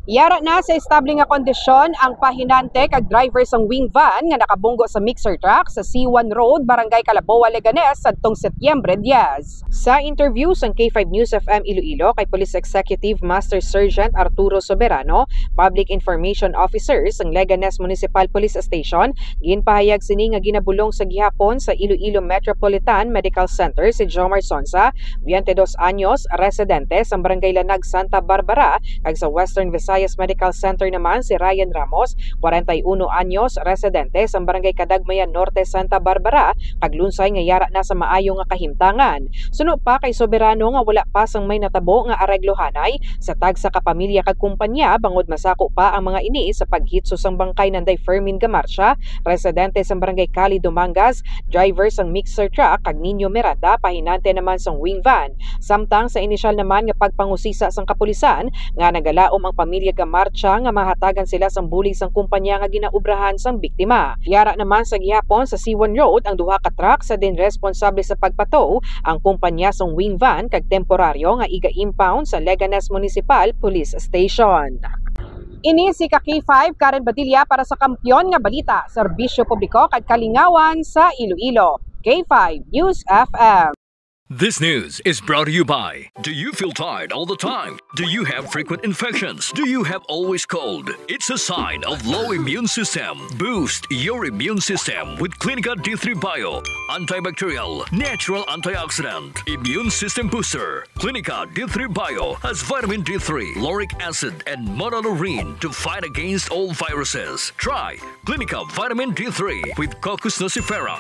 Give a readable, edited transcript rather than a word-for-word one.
Yara na sa estable nga kondisyon ang pahinante kag driver sang wing van nga nakabunggo sa mixer truck sa C1 Road, Barangay Calaboa, Leganes sadtong Setyembre 10. Sa interview sang K5 News FM Iloilo kay Police Executive Master Sergeant Arturo Soberano, Public Information Officer sang Leganes Municipal Police Station, ginpahayag sini nga ginabulong sa gihapon sa Iloilo Metropolitan Medical Center si Jomar Sonsa, 22 anyos, residente sa Barangay Lanag, Santa Barbara, kag sa Western Visayas Medical Center naman si Ryan Ramos, 41 anyos, residente sa Barangay Kadagmayan Norte, Santa Barbara, kag lunsay nga yara na sa maayo nga kahimtangan. Suno pa kay Soberano nga wala pa sang may natabo nga areglohanay sa tagsa ka pamilya kag kumpanya bangod masako pa ang mga ini sa paghitso sang bangkay nanday Fermin Gamarcia, residente sa Barangay Cali Dumangas, driver sang mixer truck kag Nino Miranda, pahinante naman sang wing van. Samtang sa inisyal naman nga pagpangusisa sang kapulisan nga nagalaom ang pamilya Gamarcia nga mahatagan sila sang bulig sang kumpanya nga ginaubrahan sang biktima. Yara naman sa gihapon sa C1 Road ang duha ka truck sa din responsable sa pagpatow ang kumpanya sang wing van kag temporaryo nga iga-impound sa Leganes Municipal Police Station. Ini si K5 Karen Badilla para sa Kampiyon nga Balita, Serbisyo Publiko kag Kalingawan sa Iloilo. K5 News FM. This news is brought to you by, do you feel tired all the time? Do you have frequent infections? Do you have always cold? It's a sign of low immune system. Boost your immune system with Clinica D3 Bio, antibacterial, natural antioxidant, immune system booster. Clinica D3 Bio has vitamin D3, lauric acid, and monolurine to fight against all viruses. Try Clinica Vitamin D3 with Coccus nocifera.